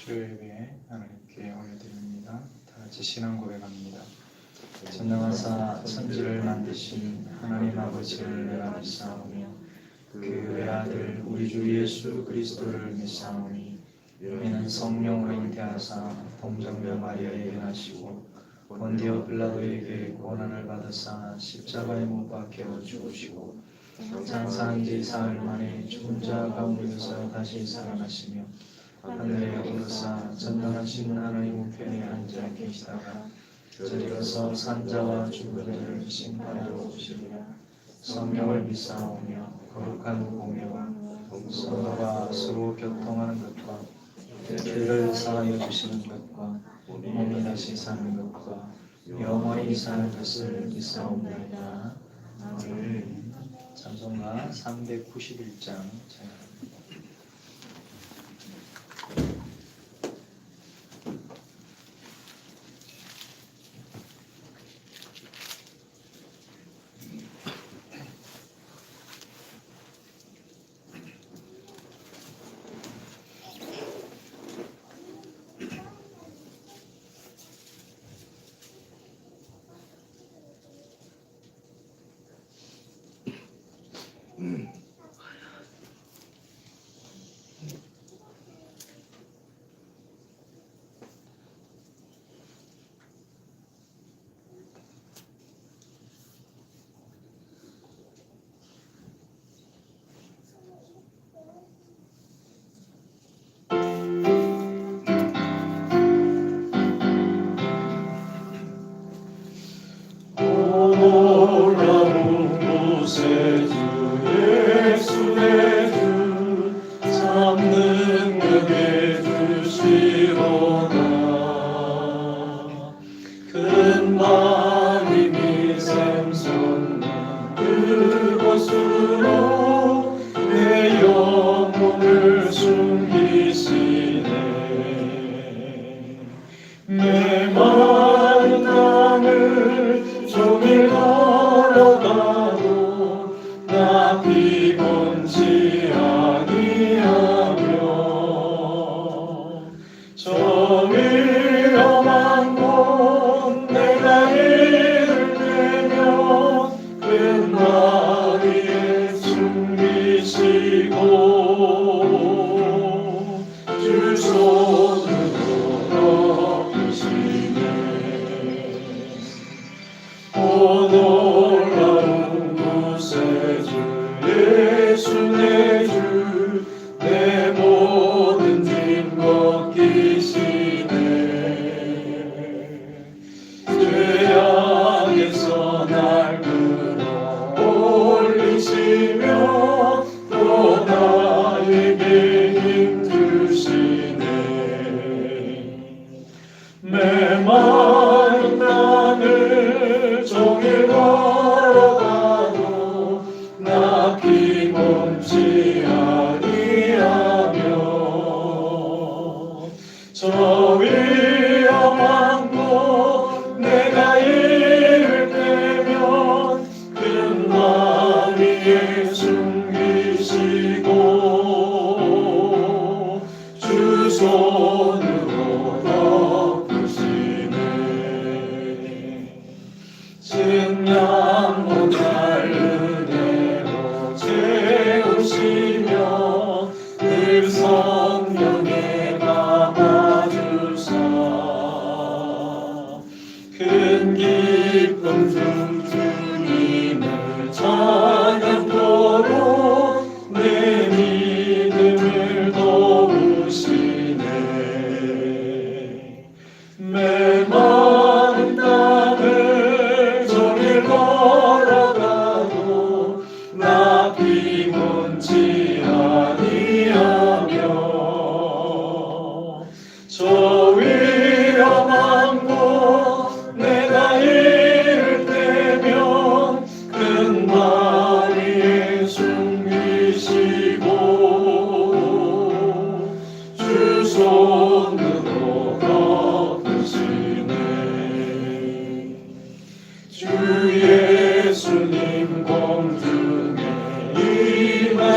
수요일 예배 하나님께 올려드립니다. 다 같이 신앙 고백합니다. 전능하사 천지를 만드신 하나님 아버지를 내가 믿사오며 그 외아들 우리 주 예수 그리스도를 믿사오니 이는 성령으로 잉태하사 동정녀 마리아에게 나시고 본디오 빌라도에게 고난을 받으사 십자가에 못 박혀 죽으시고 장사한 지 사흘 만에 죽은 자 가운데서 다시 살아나시며 하늘에 오르사 전능하신 하나님 우편에 앉아 계시다가 저리로서 산자와 죽은 자를 심판하러 오시리라. 성령을 믿사오며 거룩한 공예와 서로가 서로 교통하는 것과 죄를 사하여 주시는 것과 몸이 다시 사는 것과 영원히 사는 것을 믿사옵나이다. 아멘. 찬송가 391장 찬양합니다.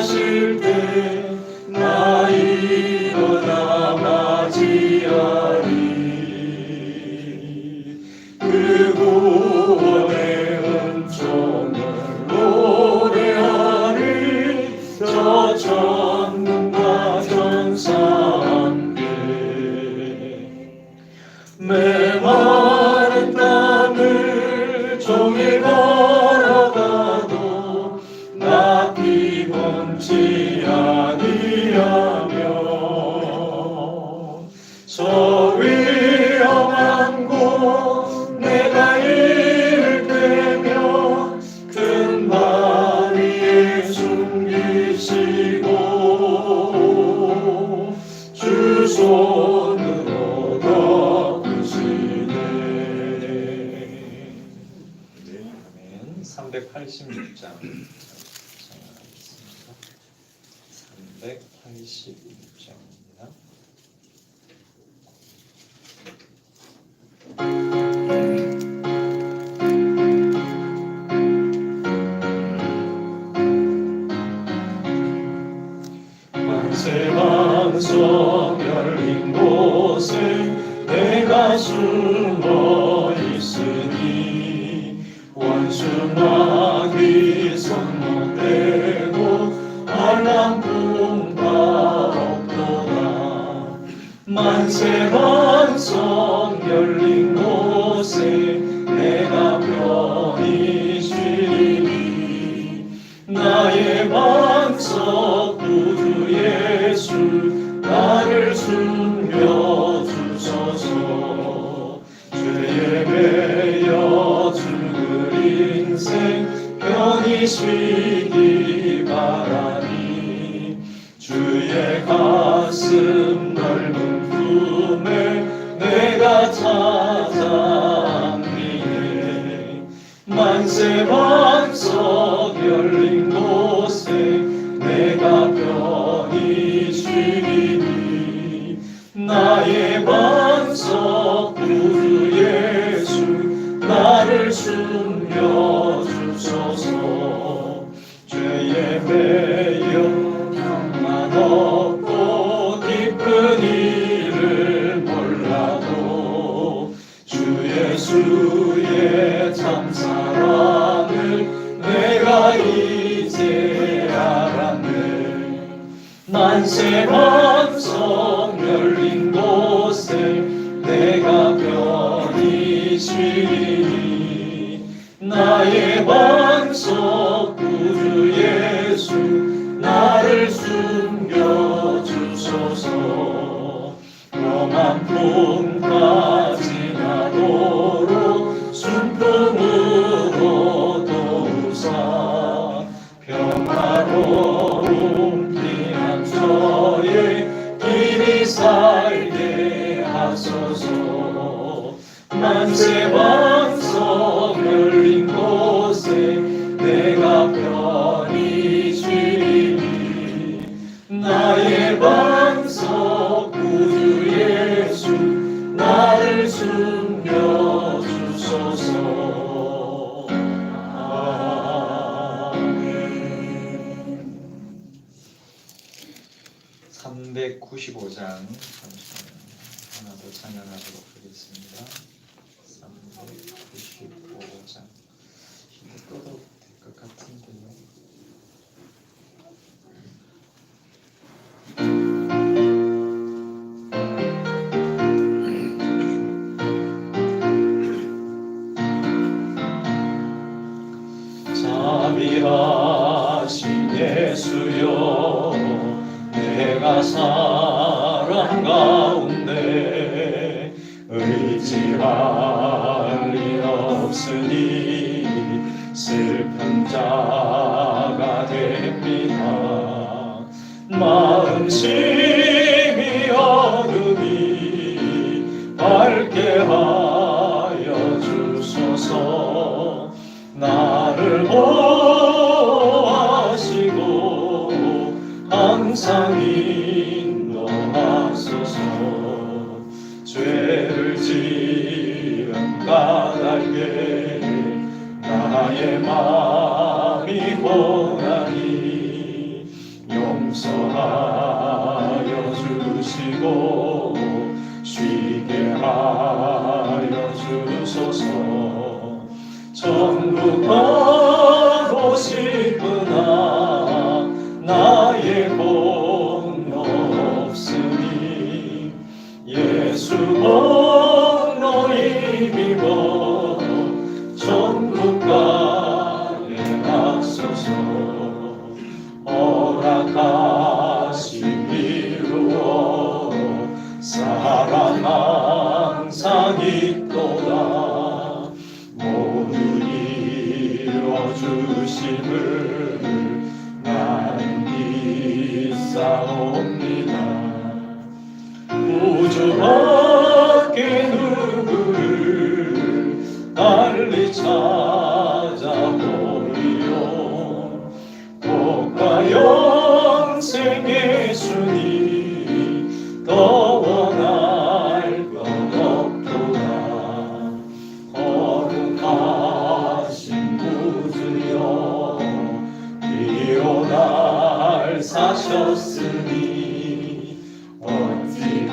임하실 때 나 일어나 맞이 맞이하리. 그 구원의 은총을 노래하리. 저 천군과 천사 함께 메마른 땅을 종일 걸어가도 나 피곤치 아니하며 저 위험한 곳 내가 이를 때며 큰 발 위에 숨기시고 주 손으로 덮으시네. 아멘. 386장 정리하겠습니다. 386장입니다. 만세방송 열린 곳에 내가 숨어 있으니 원수마귀 손 못 대고 알랑품바 없도다. 만세방송 열린 곳에 내가 편히 쉬리. 나의 반석 구주 예수 나를 숨겨주소서. 죄에 매여 죽을 인생 편히 쉬기 바라니 주의 가슴 넓은 품에 내가 찾아 안기네. 만세 반석 열린 곳에 내가 편히 쉬리니 나의 반석 구주 예수 나를 숨겨주소서. 죄에 매여 평안 없고 깊은 일을 몰라도 주 예수의 참사랑을 내가 이제 알았네. 만세 반석 열린 곳에 내가 편히 쉬리니 나의 반석 구주 예수 나를 숨겨주소서. 험한 풍파 지나도록 순풍으로 도우사 평화로운 피난처에 길이 살게 하소서. 만세 반석 열린 곳에 내가 편히 쉬리니 나의 반석 구주 예수 나를 숨겨주소서. 아멘. 395장 잠시만요. 하나 더 찬양하도록 하겠습니다. 395장 힘을 꺼도 될 것 같은데요. 자비하신 예수여 내가 사랑 가운데 의지할 리 없으니 슬픈 자가 됩니다. 마음 심히 어둠이 밝게 하여 주소서. 나를 보호하시고 항상 인도하소서. 죄를 지은 까닭에 나의 마음이 고나니 용서하여 주시고 쉬게 하여 주소서. 천국 가고 싶으나 나의 공로 없으니 예수 공로 힘입어 천국 가게 하소서. 허락하신 이루어 사랑 항상 있도다. 모두 이루어주심을 나는 믿사옵니다. 우주 밖에 누구를 달리 찾아보리요. 복과 영생 예수님 더 원할 것 없도다. 거룩하신 구주여 비로 날 사셨으니 어찌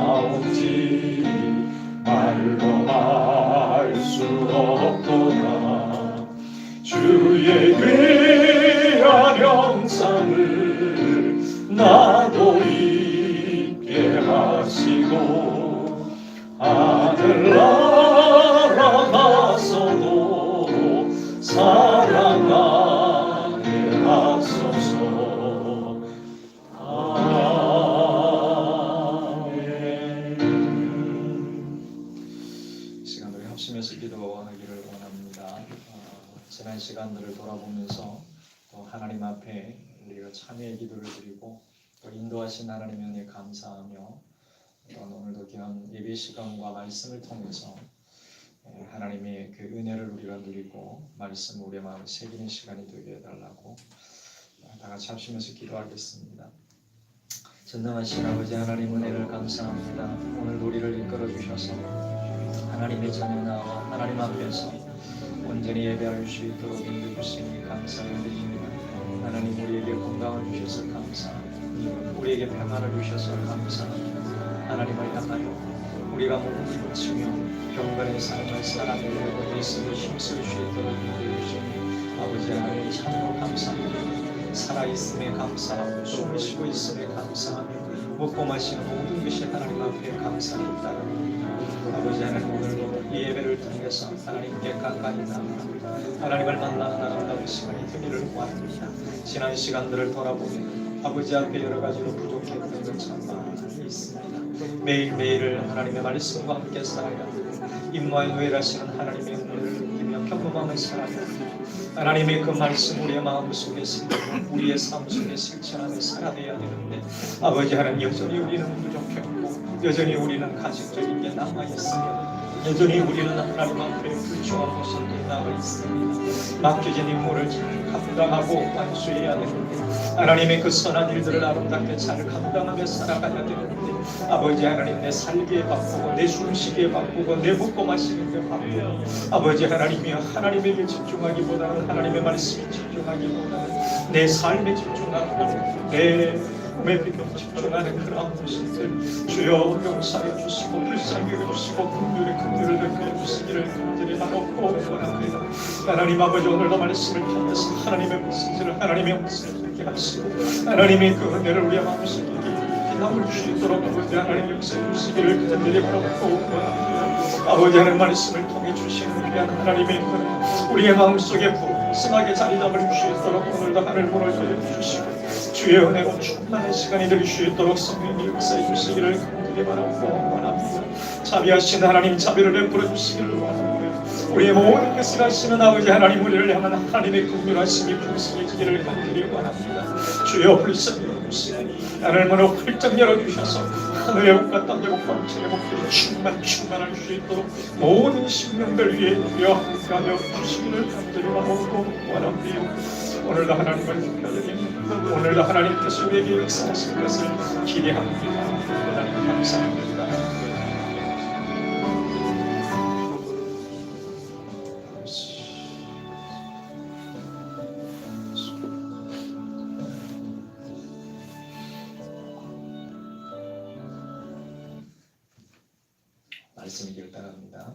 감사하온지 말로 할 수 없도다. 주의 귀한 영상을 나도 있게 하시고 하늘나라 가서도 사랑하게 하소서. 아멘. 시간을 합심해서 기도하기를 원합니다. 지난 시간들을 돌아보면서 또 하나님 앞에 우리가 참회의 기도를 드리고 또 인도하신 하나님의 은혜에 감사하며 또 오늘도 귀한 예배 시간과 말씀을 통해서 하나님의 그 은혜를 우리가 누리고 말씀을 우리의 마음에 새기는 시간이 되게 해달라고 다 같이 합심해서 기도하겠습니다. 전능하신 아버지 하나님 은혜를 감사합니다. 오늘 우리를 이끌어 주셔서 하나님의 전에 나와 하나님 앞에서 온전히 예배할 수 있도록 인도주시니 감사를 드립니다. 하나님 우리에게 건강을 주셔서 감사합니다. 우리에게 평안을 주셔서 감사합니다. 하나님을 향하여 우리가 몸을 고치며 경건의 삶을 살아내려고 예수를 힘쓸 수 있도록 인도주시니 아버지 하나님 참으로 감사합니다. 살아있음에 감사하고 숨을 쉬고 있음에 감사하며 먹고 마시는 모든 것이 하나님 앞에 감사를 따릅니다. 아버지 하나님 오늘도 이 예배를 통해서 하나님께 가까이 나가 하나님을 만나는 아름다운 시간이 되기를 원합니다. 지난 시간들을 돌아보면 아버지 앞에 여러 가지로 부족했던 것 참 많이 있습니다. 매일매일을 하나님의 말씀과 함께 살아야 하고 임무와 노예라시는 하나님의 은혜를 느끼며 경험함을 살아야 합니다. 하나님의 그 말씀 우리의 마음속에 새기고 우리의 삶 속에 실천하며 살아내야 되는데 아버지 하나님 여전히 우리는 부족했고 여전히 우리는 가식적인 게 남아있으며 여전히 우리는 하나님 앞에 불충한 모습으로 남아 있습니다. 맡겨진 임무를 잘 감당하고 완수해야 되는데 하나님의 그 선한 일들을 아름답게 잘 감당하며 살아가야 되는데 아버지 하나님 내 살기에 바쁘고 내 숨쉬기에 바쁘고 내 먹고 마시기에 바쁘고 아버지 하나님이 하나님에게 집중하기보다는 하나님의 말씀에 집중하기보다는 내 삶에 집중하고 내 꿈에 비켜 집중하는 그런 모습들 주여 용서해 주시고 불쌍히 여주시고 긍휼의 긍휼을 베풀어 주시기를 간절히 바라고 원합니다. 하나님 아버지 오늘도 말씀을 통해서 하나님의 말씀을 하나님의 말씀을 듣게 하시고 하나님의 그 은혜를 우리의 마음속에 깊이 담을 수 있도록 아버지 하나님 역사해 주시기를 간절히 바라고 원합니다. 아버지 하나님 말씀을 통해 주시는 귀한 하나님의 은혜 우리의 마음속에 풍성하게 자리 잡을 수 있도록 오늘도 하늘 문을 열어주시고 주의 은혜로 충만한 시간이 될 수 있도록 성령이 역사해 주시기를 간절히 바라고 원합니다. 자비하신 하나님 자비를 베풀어 주시기를 원합니다. 우리의 모든 것을 하시는 아버지 하나님 우리를 향한 하나님의 긍휼하심이 풍성해지기를 간절히 원합니다. 주여 불쌍히 여주시니 하늘 문을 활짝 열어주셔서 하늘의 복과 땅의 복과 천의 복들이 충만할 수 있도록 모든 심령들 위에 주여 함께하여 주시기를 간절히 바라고 원합니다. 오늘도 하나님을 기다립니다. 오늘도 하나님께서 우리에게 역사하실 것을 기대합니다. 하나님 감사합니다. 말씀이길 바랍니다.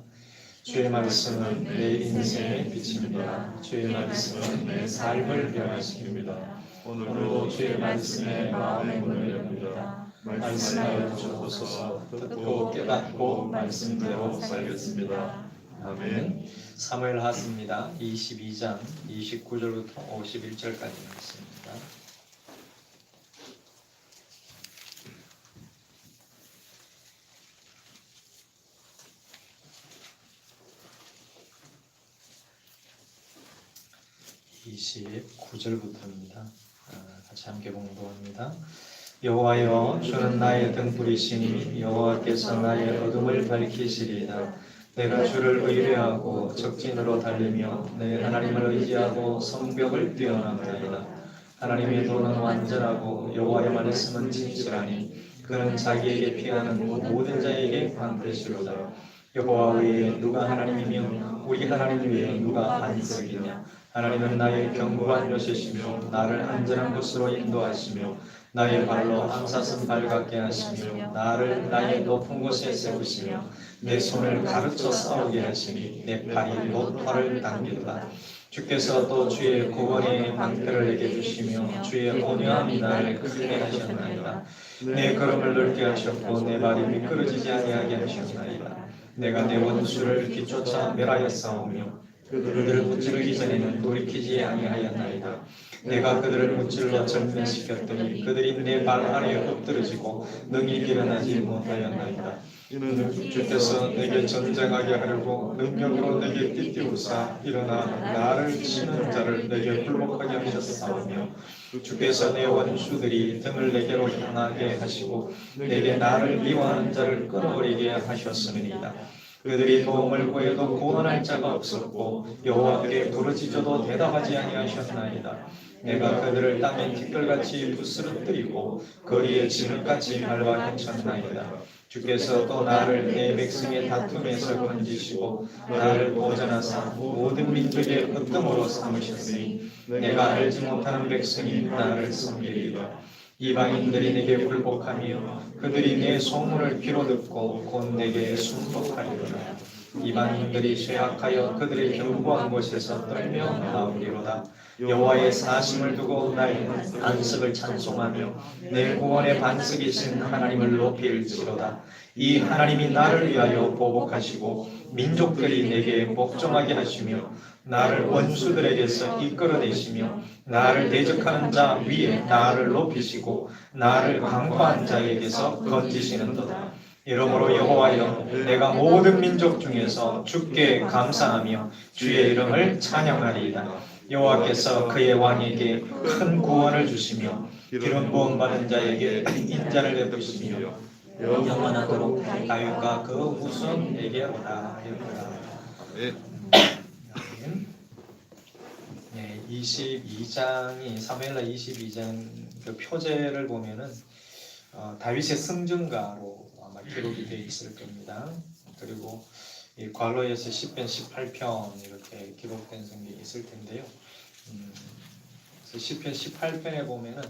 주의 말씀은 내 인생의 빛입니다. 주의 말씀은 내 삶을 변화시킵니다. 오늘도 주의 말씀에 마음의 문을 엽니다. 말씀하여 주옵소서. 듣고 깨닫고 말씀대로 살겠습니다. 아멘. 사무엘하스입니다. 22장 29절부터 51절까지 말씀입니다. (29절부터입니다) 같이 함께 봉독합니다. 여호와여, 주는 나의 등불이시니 여호와께서 나의 어둠을 밝히시리이다. 내가 주를 의뢰하고 적진으로 달리며 내 하나님을 의지하고 성벽을 뛰어넘나이다. 하나님의 도는 완전하고 여호와의 말씀은 진실하니 그는 자기에게 피하는 모든 자에게 반드시로다. 여호와 외에 누가 하나님이며 우리 하나님 외에 누가 반석이냐. 하나님은 나의 견고한 요새시며 나를 안전한 곳으로 인도하시며 나의 발로 암사슴 발같게 하시며 나를 나의 높은 곳에 세우시며 내 손을 가르쳐 싸우게 하시니 내 팔이 노팔을 당기도다. 주께서 또 주의 구원의 방패를 내게 주시며 주의 온유함이 나를 크게 하셨나이다. 내 걸음을 넓게 하셨고 내 발이 미끄러지지 아니하게 하셨나이다. 내가 내 원수를 뒤쫓아 멸하여 싸우며 그들을 무찌르기 전에는 돌이키지 아니하였나이다. 내가 그들을 무찔러 절멸시켰더니 그들이 내 발 아래에 엎드러지고 능히 일어나지 못하였나이다. 이는 주께서 내게 전쟁하게 하려고 능력으로 내게 띠띠우사 일어나 나를 치는 자를 내게 굴복하게 하셨사오며 주께서 내 원수들이 등을 내게로 향하게 하시고 내게 나를 미워하는 자를 끌어버리게 하셨음이니이다. 그들이 도움을 구해도 구원할 자가 없었고 여호와께 부르짖어도 대답하지 아니하셨나이다. 내가 그들을 땅에 티끌같이 부스러뜨리고 거리에 진흙같이 밟아 헤쳤나이다. 주께서 또 나를 내 백성의 다툼에서 건지시고 나를 보전하사 모든 민족의 으뜸으로 삼으셨으니 내가 알지 못하는 백성이 나를 섬기리라. 이방인들이 내게 굴복하며 그들이 내 소문을 귀로 듣고 곧 내게 순복하리로다. 이방인들이 쇠약하여 그들의 견고한 곳에서 떨며 나오리로다. 여호와의 사심을 두고 나의 안식을 찬송하며 내 구원의 반석이신 하나님을 높일지로다. 이 하나님이 나를 위하여 보복하시고 민족들이 내게 복종하게 하시며 나를 원수들에게서 이끌어내시며 나를 대적하는 자 위에 나를 높이시고 나를 강포한 자에게서 건지시는도다. 이러므로 여호와여, 내가 모든 민족 중에서 주께 감사하며 주의 이름을 찬양하리이다. 여호와께서 그의 왕에게 큰 구원을 주시며 기름 부음 받은 자에게 인자를 베푸시며 영원하도록 다윗과 그 후손에게로다. 네, 22장이 사무엘하 22장 그 표제를 보면은 다윗의 승전가로 아마 기록이 되어 있을 겁니다. 그리고 이 관로에서 10편, 18편 이렇게 기록된 성경이 있을 텐데요. 그래서 10편, 18편에 보면은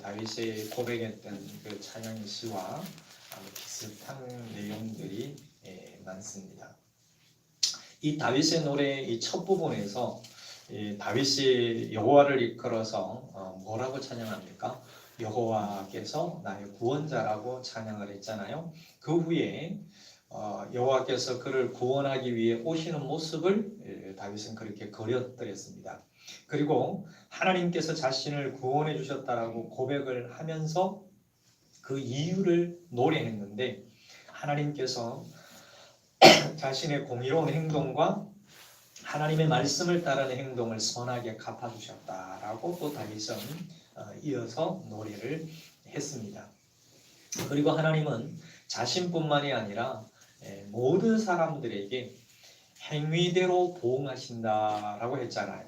다윗의 고백했던 그 찬양의 시와 비슷한 내용들이 많습니다. 이 다윗의 노래의 이 첫 부분에서 다윗이 여호와를 이끌어서 뭐라고 찬양합니까? 여호와께서 나의 구원자라고 찬양을 했잖아요. 그 후에 여호와께서 그를 구원하기 위해 오시는 모습을 다윗은 그렇게 그렸더랬습니다. 그리고 하나님께서 자신을 구원해 주셨다라고 고백을 하면서 그 이유를 노래했는데 하나님께서 자신의 공의로운 행동과 하나님의 말씀을 따르는 행동을 선하게 갚아주셨다라고 또 다윗은 이어서 노래를 했습니다. 그리고 하나님은 자신뿐만이 아니라 모든 사람들에게 행위대로 보응하신다라고 했잖아요.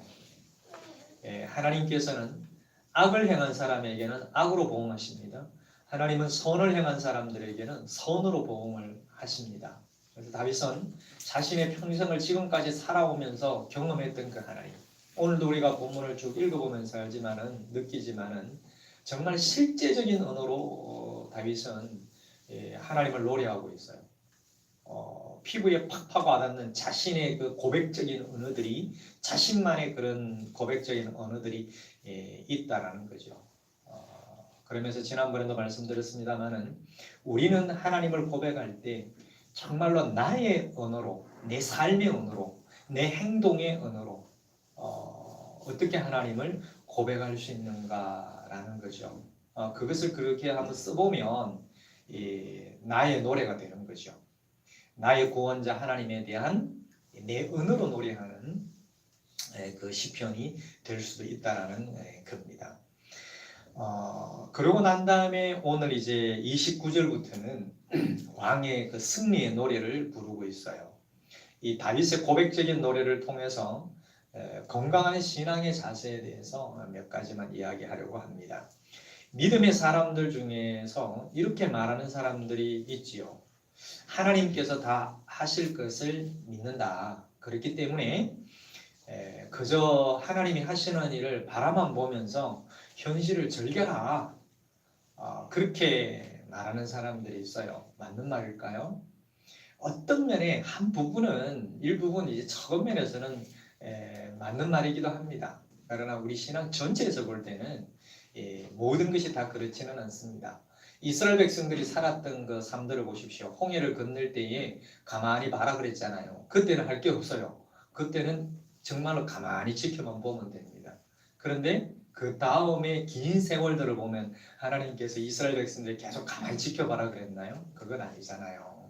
하나님께서는 악을 행한 사람에게는 악으로 보응하십니다. 하나님은 선을 행한 사람들에게는 선으로 보응을 하십니다. 그래서 다윗은 자신의 평생을 지금까지 살아오면서 경험했던 그 하나님, 오늘도 우리가 본문을 쭉 읽어보면서 알지만은 느끼지만은 정말 실제적인 언어로 다윗은 하나님을 노래하고 있어요. 피부에 팍팍 와닿는 자신의 그 고백적인 언어들이, 자신만의 그런 고백적인 언어들이 있다라는 거죠. 그러면서 지난번에도 말씀드렸습니다마는 우리는 하나님을 고백할 때 정말로 나의 언어로, 내 삶의 언어로, 내 행동의 언어로 어떻게 하나님을 고백할 수 있는가라는 거죠. 그것을 그렇게 한번 써보면 나의 노래가 되는 거죠. 나의 구원자 하나님에 대한 내 언어로 노래하는 그 시편이 될 수도 있다라는 겁니다. 그러고 난 다음에 오늘 이제 29절부터는 왕의 그 승리의 노래를 부르고 있어요. 이 다윗의 고백적인 노래를 통해서 건강한 신앙의 자세에 대해서 몇 가지만 이야기하려고 합니다. 믿음의 사람들 중에서 이렇게 말하는 사람들이 있지요. 하나님께서 다 하실 것을 믿는다. 그렇기 때문에 그저 하나님이 하시는 일을 바라만 보면서 현실을 즐겨라. 그렇게 말하는 사람들이 있어요. 맞는 말일까요? 어떤 면에 한 부분은, 일부분 이제 적은 면에서는 맞는 말이기도 합니다. 그러나 우리 신앙 전체에서 볼 때는 모든 것이 다 그렇지는 않습니다. 이스라엘 백성들이 살았던 그 삶들을 보십시오. 홍해를 건널 때에 가만히 봐라 그랬잖아요. 그때는 할 게 없어요. 그때는 정말로 가만히 지켜만 보면 됩니다. 그런데 그 다음에 긴 세월들을 보면 하나님께서 이스라엘 백성들 계속 가만히 지켜봐라 그랬나요? 그건 아니잖아요.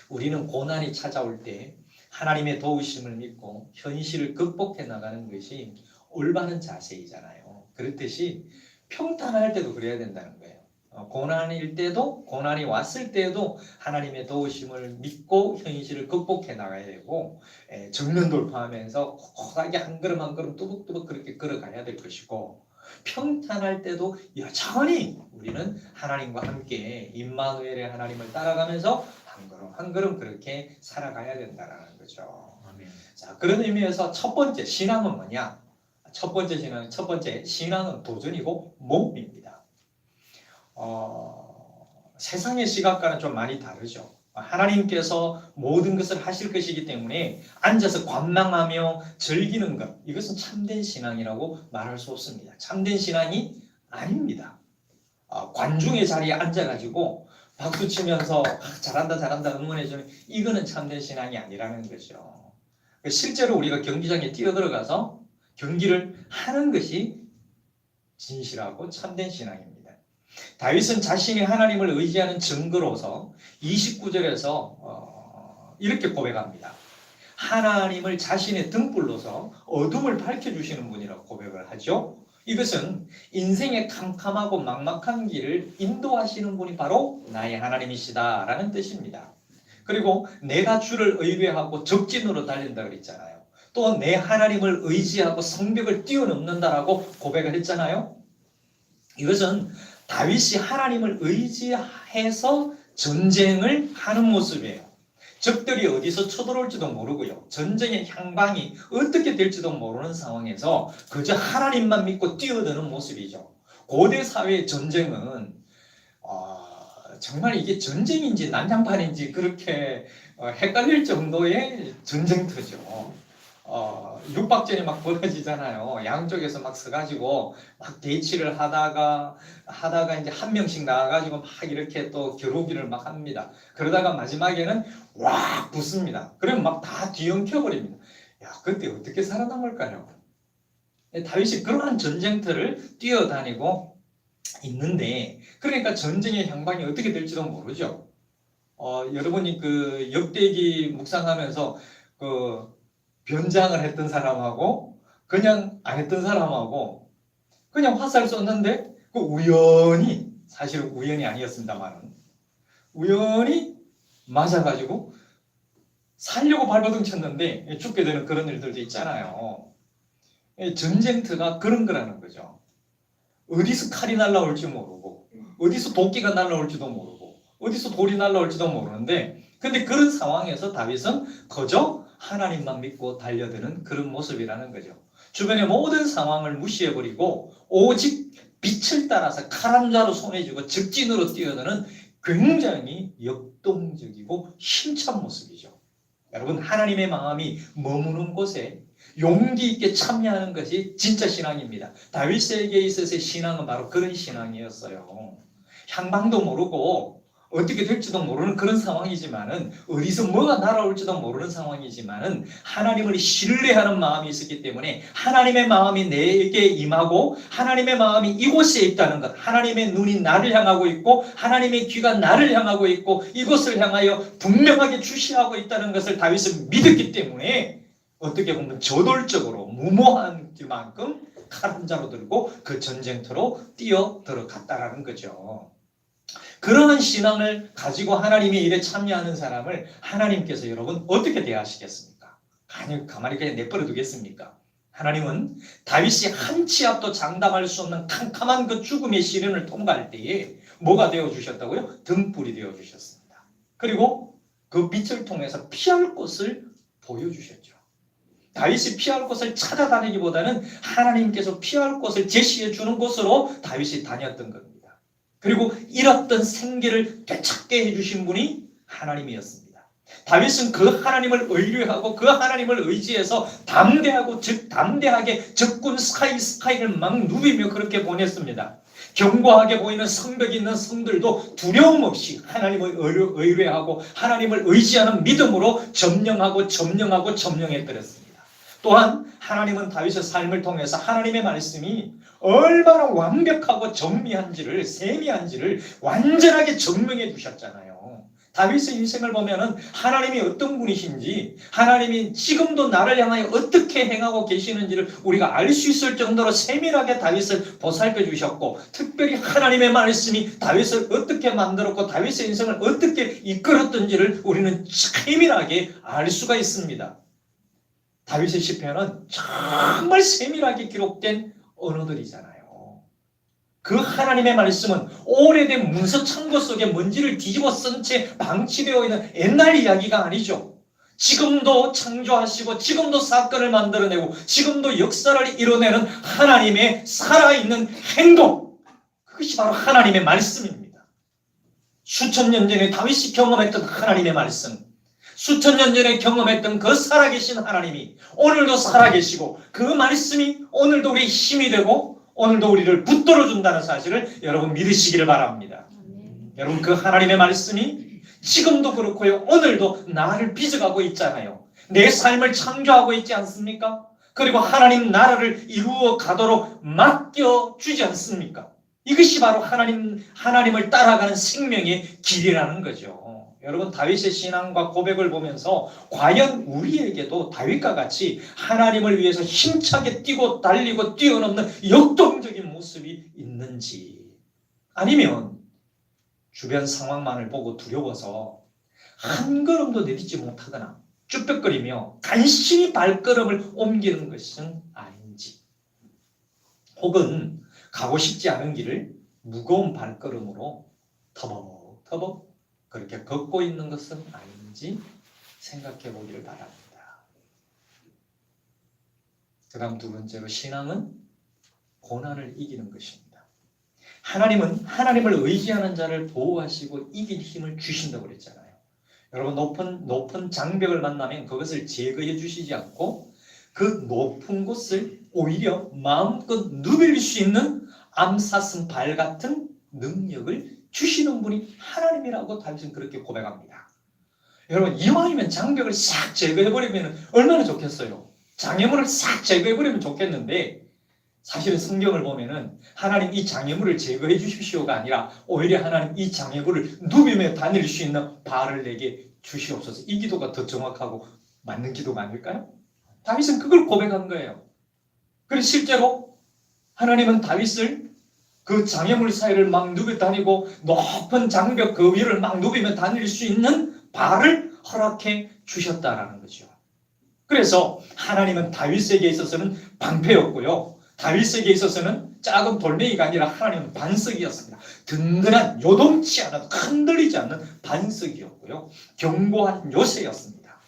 우리는 고난이 찾아올 때 하나님의 도우심을 믿고 현실을 극복해 나가는 것이 올바른 자세이잖아요. 그렇듯이 평탄할 때도 그래야 된다는 거예요. 고난일 때도, 고난이 왔을 때도 하나님의 도우심을 믿고 현실을 극복해 나가야 되고, 정면 돌파하면서 꼿꼿하게 한 걸음 한 걸음 뚜벅뚜벅 그렇게 걸어가야 될 것이고, 평탄할 때도 여전히 우리는 하나님과 함께 임마누엘의 하나님을 따라가면서 한 걸음 한 걸음 그렇게 살아가야 된다는 거죠. 아멘. 자, 그런 의미에서 첫 번째 신앙은 뭐냐? 첫 번째 신앙은 도전이고 몸입니다. 세상의 시각과는 좀 많이 다르죠. 하나님께서 모든 것을 하실 것이기 때문에 앉아서 관망하며 즐기는 것, 이것은 참된 신앙이라고 말할 수 없습니다. 참된 신앙이 아닙니다. 관중의 자리에 앉아가지고 박수 치면서 잘한다 잘한다 응원해주는, 이거는 참된 신앙이 아니라는 거죠. 실제로 우리가 경기장에 뛰어들어가서 경기를 하는 것이 진실하고 참된 신앙입니다. 다윗은 자신이 하나님을 의지하는 증거로서 29절에서 이렇게 고백합니다. 하나님을 자신의 등불로서 어둠을 밝혀주시는 분이라고 고백을 하죠. 이것은 인생의 캄캄하고 막막한 길을 인도하시는 분이 바로 나의 하나님이시다라는 뜻입니다. 그리고 내가 주를 의뢰하고 적진으로 달린다 그랬잖아요. 또 내 하나님을 의지하고 성벽을 뛰어넘는다라고 고백을 했잖아요. 이것은 다윗이 하나님을 의지해서 전쟁을 하는 모습이에요. 적들이 어디서 쳐들어올지도 모르고요. 전쟁의 향방이 어떻게 될지도 모르는 상황에서 그저 하나님만 믿고 뛰어드는 모습이죠. 고대 사회의 전쟁은 정말 이게 전쟁인지 난장판인지 그렇게 헷갈릴 정도의 전쟁터죠. 육박전이 막 벌어지잖아요. 양쪽에서 막 서가지고 막 대치를 하다가 이제 한 명씩 나와가지고 막 이렇게 또 겨루기를 막 합니다. 그러다가 마지막에는 와 붙습니다. 그러면 막 다 뒤엉켜버립니다. 야, 그때 어떻게 살아남을까요? 다윗이 그러한 전쟁터를 뛰어다니고 있는데, 그러니까 전쟁의 향방이 어떻게 될지도 모르죠. 여러분이 그 역대기 묵상하면서 그 변장을 했던 사람하고 그냥 안 했던 사람하고 그냥 화살 쐈는데 그 우연히, 사실은 우연이 아니었습니다만 우연히 맞아가지고 살려고 발버둥 쳤는데 죽게 되는 그런 일들도 있잖아요. 전쟁터가 그런 거라는 거죠. 어디서 칼이 날라올지 모르고 어디서 도끼가 날라올지도 모르고 어디서 돌이 날라올지도 모르는데, 근데 그런 상황에서 다윗은 그저 하나님만 믿고 달려드는 그런 모습이라는 거죠. 주변의 모든 상황을 무시해버리고 오직 빛을 따라서 칼 한 자루 손에 쥐고 적진으로 뛰어드는 굉장히 역동적이고 힘찬 모습이죠. 여러분, 하나님의 마음이 머무는 곳에 용기 있게 참여하는 것이 진짜 신앙입니다. 다윗에게 있어서의 신앙은 바로 그런 신앙이었어요. 향방도 모르고 어떻게 될지도 모르는 그런 상황이지만은, 어디서 뭐가 날아올지도 모르는 상황이지만은 하나님을 신뢰하는 마음이 있었기 때문에 하나님의 마음이 내게 임하고 하나님의 마음이 이곳에 있다는 것, 하나님의 눈이 나를 향하고 있고 하나님의 귀가 나를 향하고 있고 이곳을 향하여 분명하게 주시하고 있다는 것을 다윗은 믿었기 때문에 어떻게 보면 저돌적으로 무모한 만큼 칼 한 자로 들고 그 전쟁터로 뛰어 들어갔다라는 거죠. 그러한 신앙을 가지고 하나님의 일에 참여하는 사람을 하나님께서 여러분 어떻게 대하시겠습니까? 가만히 그냥 내버려 두겠습니까? 하나님은 다윗이 한 치 앞도 장담할 수 없는 캄캄한 그 죽음의 시련을 통과할 때에 뭐가 되어주셨다고요? 등불이 되어주셨습니다. 그리고 그 빛을 통해서 피할 곳을 보여주셨죠. 다윗이 피할 곳을 찾아다니기보다는 하나님께서 피할 곳을 제시해 주는 곳으로 다윗이 다녔던 겁니다. 그리고 잃었던 생계를 되찾게 해주신 분이 하나님이었습니다. 다윗은 그 하나님을 의뢰하고 그 하나님을 의지해서 담대하게 적군 스카이를 막 누비며 그렇게 보냈습니다. 견고하게 보이는 성벽이 있는 성들도 두려움 없이 하나님을 의뢰하고 하나님을 의지하는 믿음으로 점령해버렸습니다. 또한 하나님은 다윗의 삶을 통해서 하나님의 말씀이 얼마나 완벽하고 정미한지를, 세미한지를 완전하게 증명해 주셨잖아요. 다윗의 인생을 보면은 하나님이 어떤 분이신지, 하나님이 지금도 나를 향하여 어떻게 행하고 계시는지를 우리가 알 수 있을 정도로 세밀하게 다윗을 보살펴 주셨고, 특별히 하나님의 말씀이 다윗을 어떻게 만들었고 다윗의 인생을 어떻게 이끌었던지를 우리는 세밀하게 알 수가 있습니다. 다윗의 시편은 정말 세밀하게 기록된 언어들이잖아요. 그 하나님의 말씀은 오래된 문서 창고 속에 먼지를 뒤집어 쓴 채 방치되어 있는 옛날 이야기가 아니죠. 지금도 창조하시고 지금도 사건을 만들어내고 지금도 역사를 이뤄내는 하나님의 살아있는 행동, 그것이 바로 하나님의 말씀입니다. 수천 년 전에 다윗이 경험했던 하나님의 말씀, 수천 년 전에 경험했던 그 살아계신 하나님이 오늘도 살아계시고 그 말씀이 오늘도 우리의 힘이 되고 오늘도 우리를 붙들어 준다는 사실을 여러분 믿으시기를 바랍니다. 여러분, 그 하나님의 말씀이 지금도 그렇고요, 오늘도 나를 빚어가고 있잖아요. 내 삶을 창조하고 있지 않습니까? 그리고 하나님 나라를 이루어 가도록 맡겨주지 않습니까? 이것이 바로 하나님을 따라가는 생명의 길이라는 거죠. 여러분, 다윗의 신앙과 고백을 보면서 과연 우리에게도 다윗과 같이 하나님을 위해서 힘차게 뛰고 달리고 뛰어넘는 역동적인 모습이 있는지, 아니면 주변 상황만을 보고 두려워서 한 걸음도 내딛지 못하거나 쭈뼛거리며 간신히 발걸음을 옮기는 것은 아닌지, 혹은 가고 싶지 않은 길을 무거운 발걸음으로 터벅터벅 그렇게 걷고 있는 것은 아닌지 생각해 보기를 바랍니다. 그 다음 두 번째로, 신앙은 고난을 이기는 것입니다. 하나님은 하나님을 의지하는 자를 보호하시고 이길 힘을 주신다고 그랬잖아요. 여러분, 높은 장벽을 만나면 그것을 제거해 주시지 않고 그 높은 곳을 오히려 마음껏 누빌 수 있는 암사슴 발 같은 능력을 주시는 분이 하나님이라고 다윗은 그렇게 고백합니다. 여러분, 이왕이면 장벽을 싹 제거해버리면 얼마나 좋겠어요. 장애물을 싹 제거해버리면 좋겠는데, 사실은 성경을 보면은 하나님 이 장애물을 제거해 주십시오가 아니라 오히려 하나님 이 장애물을 누비며 다닐 수 있는 발을 내게 주시옵소서. 이 기도가 더 정확하고 맞는 기도가 아닐까요? 다윗은 그걸 고백한 거예요. 그래서 실제로 하나님은 다윗을 그 장애물 사이를 막 누벼 다니고 높은 장벽 그 위를 막 누비며 다닐 수 있는 발을 허락해 주셨다라는 거죠. 그래서 하나님은 다윗에게 있어서는 방패였고요, 다윗에게 있어서는 작은 돌멩이가 아니라 하나님은 반석이었습니다. 든든한, 요동치 않은, 흔들리지 않는 반석이었고요, 견고한 요새였습니다.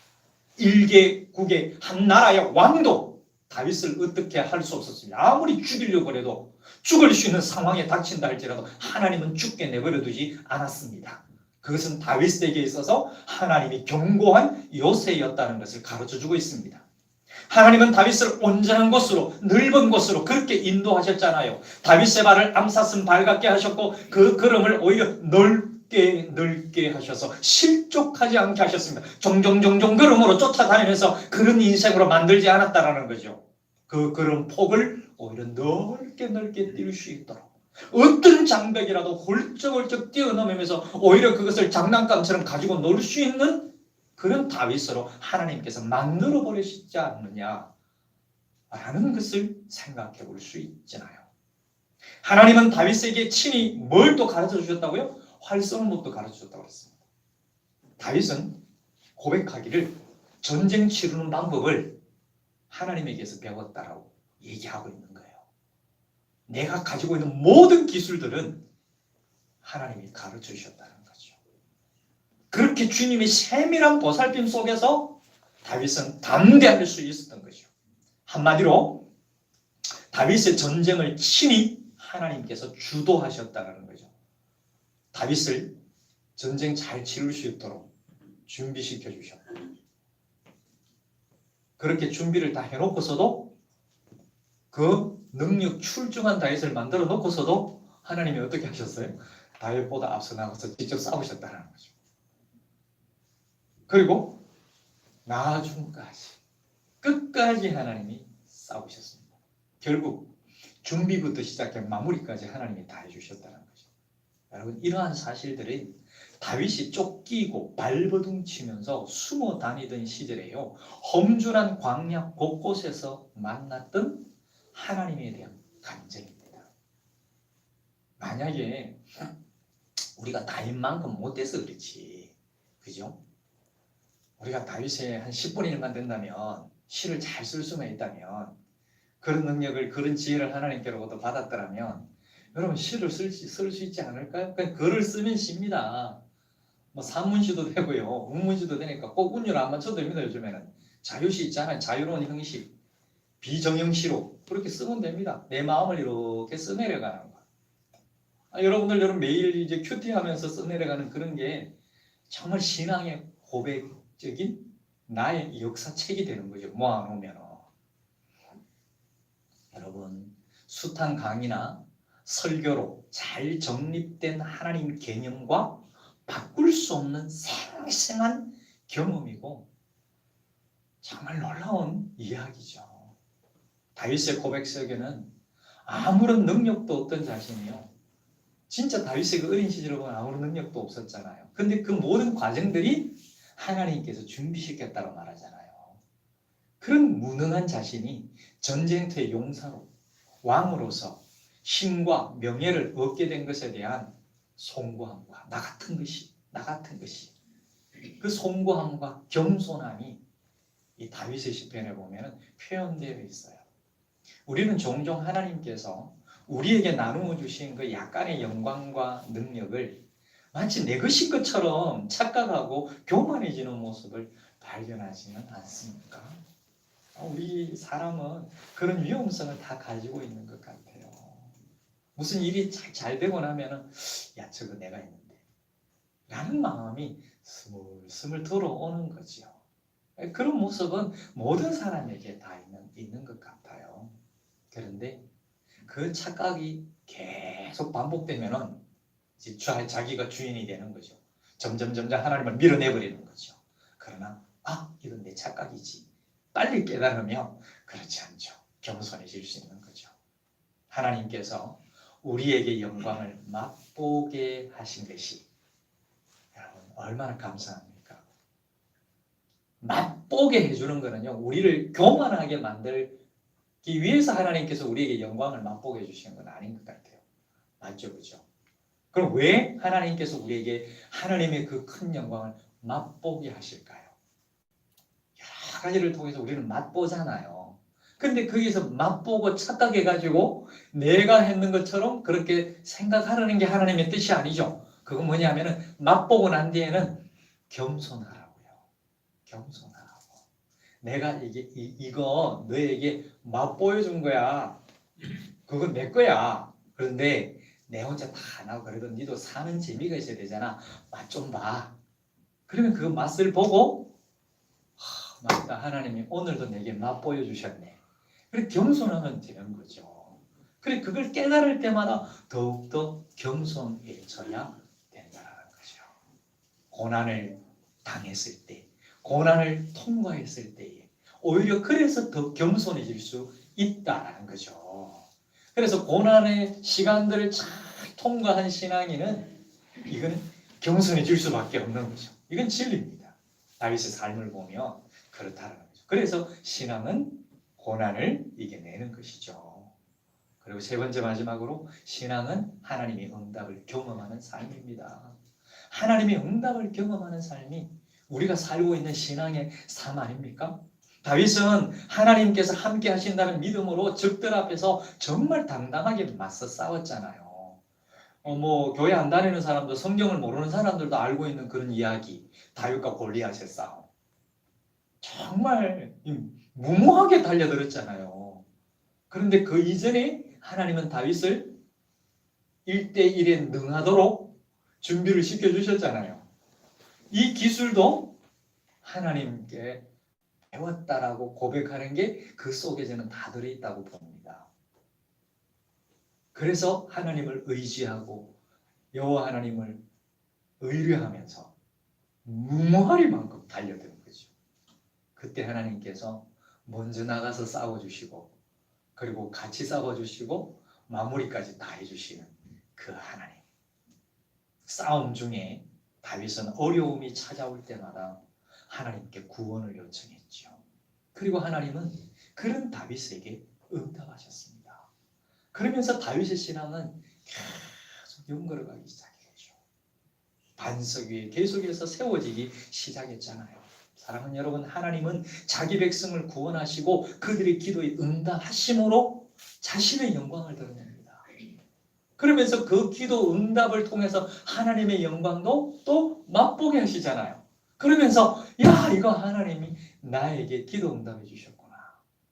일개국의 한 나라의 왕도 다윗을 어떻게 할 수 없었습니다. 아무리 죽이려고 해도 죽을 수 있는 상황에 닥친다 할지라도 하나님은 죽게 내버려 두지 않았습니다. 그것은 다윗에게 있어서 하나님이 견고한 요새였다는 것을 가르쳐주고 있습니다. 하나님은 다윗을 온전한 곳으로, 넓은 곳으로 그렇게 인도하셨잖아요. 다윗의 발을 암사슴 발 같게 하셨고 그 걸음을 오히려 넓게 하셔서 실족하지 않게 하셨습니다. 종종 걸음으로 쫓아다니면서 그런 인생으로 만들지 않았다라는 거죠. 그 걸음 폭을 오히려 넓게 뛸 수 있도록 어떤 장벽이라도 훌쩍 뛰어넘으면서 오히려 그것을 장난감처럼 가지고 놀 수 있는 그런 다윗으로 하나님께서 만들어 버리시지 않느냐 라는 것을 생각해 볼 수 있잖아요. 하나님은 다윗에게 친히 뭘 또 가르쳐 주셨다고요? 활성문도 가르쳐 줬다고 했습니다. 다윗은 고백하기를 전쟁 치르는 방법을 하나님에게서 배웠다라고 얘기하고 있는 거예요. 내가 가지고 있는 모든 기술들은 하나님이 가르쳐 주셨다는 거죠. 그렇게 주님의 세밀한 보살핌 속에서 다윗은 담대할 수 있었던 거죠. 한마디로 다윗의 전쟁을 친히 하나님께서 주도하셨다는 거죠. 다윗을 전쟁 잘 치를 수 있도록 준비시켜 주셨고 그렇게 준비를 다 해놓고서도 그 능력 출중한 다윗을 만들어 놓고서도 하나님이 어떻게 하셨어요? 다윗보다 앞서 나가서 직접 싸우셨다는 거죠. 그리고 나중까지 끝까지 하나님이 싸우셨습니다. 결국 준비부터 시작해 마무리까지 하나님이 다 해주셨다는 거죠. 여러분 이러한 사실들이 다윗이 쫓기고 발버둥 치면서 숨어 다니던 시절에요. 험준한 광야 곳곳에서 만났던 하나님에 대한 간증입니다. 만약에 우리가 다윗만큼 못돼서 그렇지, 그죠? 우리가 다윗의 한 10분의 1만 된다면, 시를 잘 쓸 수만 있다면, 그런 능력을, 그런 지혜를 하나님께로부터 받았더라면 여러분 시를 쓸 수 있지 않을까요? 그냥 글을 쓰면 시입니다. 뭐 산문시도 되고요, 운문시도 되니까 꼭 운율 안 맞춰도 됩니다. 요즘에는 자유시 있잖아요. 자유로운 형식, 비정형시로 그렇게 쓰면 됩니다. 내 마음을 이렇게 써내려가는 거. 여러분 매일 이제 큐티하면서 써내려가는 그런 게 정말 신앙의 고백적인 나의 역사책이 되는 거죠. 모아놓으면. 여러분 숱한 강의나 설교로 잘 정립된 하나님 개념과 바꿀 수 없는 생생한 경험이고 정말 놀라운 이야기죠. 다윗의 고백 속에는 아무런 능력도 없던 자신이요. 진짜 다윗의 그 어린 시절을 보면 아무런 능력도 없었잖아요. 근데 그 모든 과정들이 하나님께서 준비시켰다고 말하잖아요. 그런 무능한 자신이 전쟁터의 용사로, 왕으로서 힘과 명예를 얻게 된 것에 대한 송구함과 나 같은 것이 그 송구함과 겸손함이 이 다윗의 시편에 보면 표현되어 있어요. 우리는 종종 하나님께서 우리에게 나누어 주신 그 약간의 영광과 능력을 마치 내 것인 것처럼 착각하고 교만해지는 모습을 발견하지는 않습니까? 우리 사람은 그런 위험성을 다 가지고 있는 것 같아요. 무슨 일이 잘 되고 나면은 야 저거 내가 했는데 라는 마음이 스물스물 들어오는 거죠. 그런 모습은 모든 사람에게 다 있는 것 같아요. 그런데 그 착각이 계속 반복되면은 이제 자기가 주인이 되는 거죠. 점점 하나님을 밀어내버리는 거죠. 그러나 이건 내 착각이지. 빨리 깨달으면 그렇지 않죠. 겸손해질 수 있는 거죠. 하나님께서 우리에게 영광을 맛보게 하신 것이 여러분 얼마나 감사합니까? 맛보게 해주는 거는요, 우리를 교만하게 만들기 위해서 하나님께서 우리에게 영광을 맛보게 해주시는 건 아닌 것 같아요. 맞죠, 그죠? 그럼 왜 하나님께서 우리에게 하나님의 그 큰 영광을 맛보게 하실까요? 여러 가지를 통해서 우리는 맛보잖아요. 근데 거기서 맛보고 착각해가지고 내가 했는 것처럼 그렇게 생각하려는 게 하나님의 뜻이 아니죠. 그건 뭐냐면은 맛보고 난 뒤에는 겸손하라고요. 겸손하라고. 내가 이거 너에게 맛보여 준 거야. 그건 내 거야. 그런데 내 혼자 다 안 하고 그래도 니도 사는 재미가 있어야 되잖아. 맛 좀 봐. 그러면 그 맛을 보고 맞다. 하나님이 오늘도 내게 맛보여 주셨네. 그래 겸손하면 되는 거죠. 그래 그걸 깨달을 때마다 더욱더 겸손해져야 된다는 거죠. 고난을 당했을 때, 고난을 통과했을 때에 오히려 그래서 더 겸손해질 수 있다는 거죠. 그래서 고난의 시간들을 잘 통과한 신앙인은 이거는 겸손해질 수밖에 없는 거죠. 이건 진리입니다. 다윗의 삶을 보면 그렇다는 거죠. 그래서 신앙은 고난을 이겨내는 것이죠. 그리고 세 번째 마지막으로 신앙은 하나님의 응답을 경험하는 삶입니다. 하나님의 응답을 경험하는 삶이 우리가 살고 있는 신앙의 삶 아닙니까? 다윗은 하나님께서 함께 하신다는 믿음으로 적들 앞에서 정말 당당하게 맞서 싸웠잖아요. 교회 안 다니는 사람도 성경을 모르는 사람들도 알고 있는 그런 이야기, 다윗과 골리앗의 싸움. 정말 무모하게 달려들었잖아요. 그런데 그 이전에 하나님은 다윗을 1대1에 능하도록 준비를 시켜주셨잖아요. 이 기술도 하나님께 배웠다라고 고백하는 게 그 속에 저는 다 들어있다고 봅니다. 그래서 하나님을 의지하고 여호와 하나님을 의뢰하면서 무모하리만큼 달려드는 거죠. 그때 하나님께서 먼저 나가서 싸워주시고 그리고 같이 싸워주시고 마무리까지 다 해주시는 그 하나님. 싸움 중에 다윗은 어려움이 찾아올 때마다 하나님께 구원을 요청했죠. 그리고 하나님은 그런 다윗에게 응답하셨습니다. 그러면서 다윗의 신앙은 계속 연걸어가기 시작했죠. 반석 위에 계속해서 세워지기 시작했잖아요. 사랑하는 여러분, 하나님은 자기 백성을 구원하시고 그들의 기도에 응답하심으로 자신의 영광을 드러냅니다. 그러면서 그 기도 응답을 통해서 하나님의 영광도 또 맛보게 하시잖아요. 그러면서 야, 이거 하나님이 나에게 기도 응답해 주셨구나.